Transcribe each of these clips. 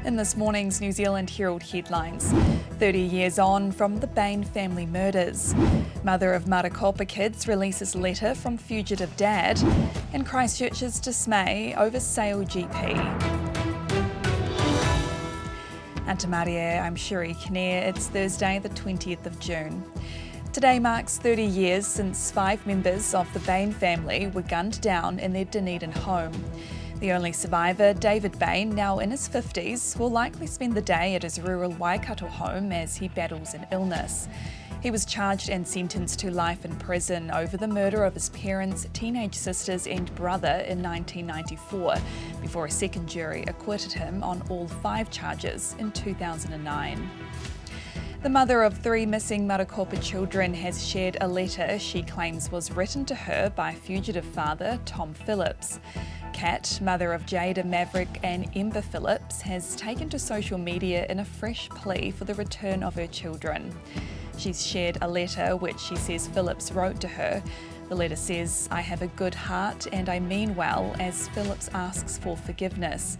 In this morning's New Zealand Herald headlines, 30 years on from the Bain family murders. Mother of Marokopa kids releases letter from fugitive dad, and Christchurch's dismay over SailGP. Anta Maria, I'm Sherry Kinnear. It's Thursday the 20th of June. Today marks 30 years since 5 members of the Bain family were gunned down in their Dunedin home. The only survivor, David Bain, now in his 50s, will likely spend the day at his rural Waikato home as he battles an illness. He was charged and sentenced to life in prison over the murder of his parents, teenage sisters and brother in 1994, before a second jury acquitted him on all 5 charges in 2009. The mother of 3 missing Marokopa children has shared a letter she claims was written to her by fugitive father Tom Phillips. Kat, mother of Jada Maverick and Ember Phillips, has taken to social media in a fresh plea for the return of her children. She's shared a letter which she says Phillips wrote to her. The letter says, "I have a good heart and I mean well," as Phillips asks for forgiveness.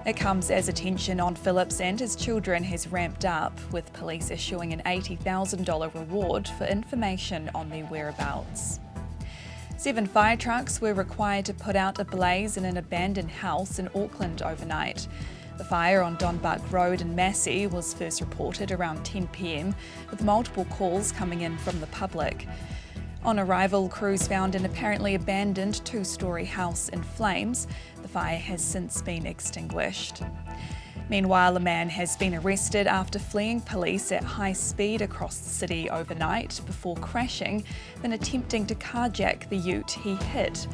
It comes as attention on Phillips and his children has ramped up, with police issuing an $80,000 reward for information on their whereabouts. 7 fire trucks were required to put out a blaze in an abandoned house in Auckland overnight. The fire on Donbuck Road in Massey was first reported around 10 p.m, with multiple calls coming in from the public. On arrival, crews found an apparently abandoned 2-storey house in flames. The fire has since been extinguished. Meanwhile, a man has been arrested after fleeing police at high speed across the city overnight before crashing, then attempting to carjack the ute he hit.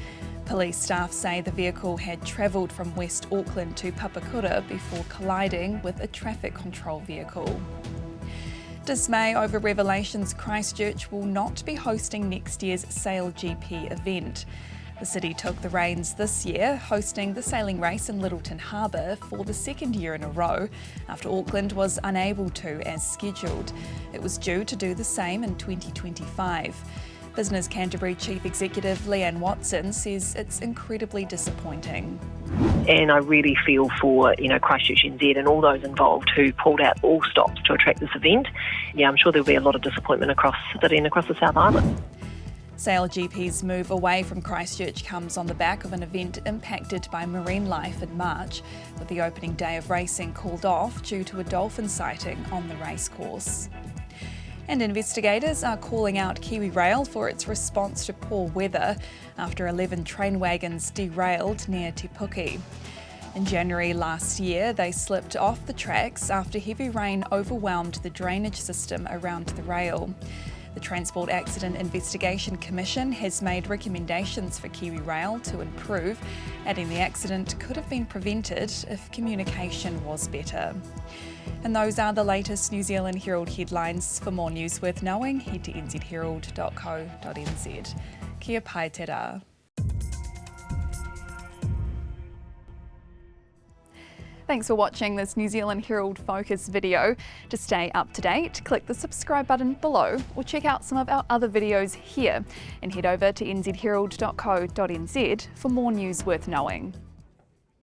Police staff say the vehicle had travelled from West Auckland to Papakura before colliding with a traffic control vehicle. Dismay over revelations Christchurch will not be hosting next year's SailGP event. The city took the reins this year, hosting the sailing race in Lyttelton Harbour for the 2nd year in a row, after Auckland was unable to as scheduled. It was due to do the same in 2025. Business Canterbury Chief Executive Leanne Watson says it's incredibly disappointing. And I really feel for Christchurch NZ and all those involved who pulled out all stops to attract this event. Yeah, I'm sure there'll be a lot of disappointment across the city and across the South Island. SailGP's move away from Christchurch comes on the back of an event impacted by marine life in March, with the opening day of racing called off due to a dolphin sighting on the racecourse. And investigators are calling out KiwiRail for its response to poor weather after 11 train wagons derailed near Te Puke. In January last year, they slipped off the tracks after heavy rain overwhelmed the drainage system around the rail. The Transport Accident Investigation Commission has made recommendations for KiwiRail to improve, adding the accident could have been prevented if communication was better. And those are the latest New Zealand Herald headlines. For more news worth knowing, head to nzherald.co.nz. Kia pai te rā. Thanks for watching this New Zealand Herald Focus video. To stay up to date, click the subscribe button below or check out some of our other videos here, and head over to nzherald.co.nz for more news worth knowing.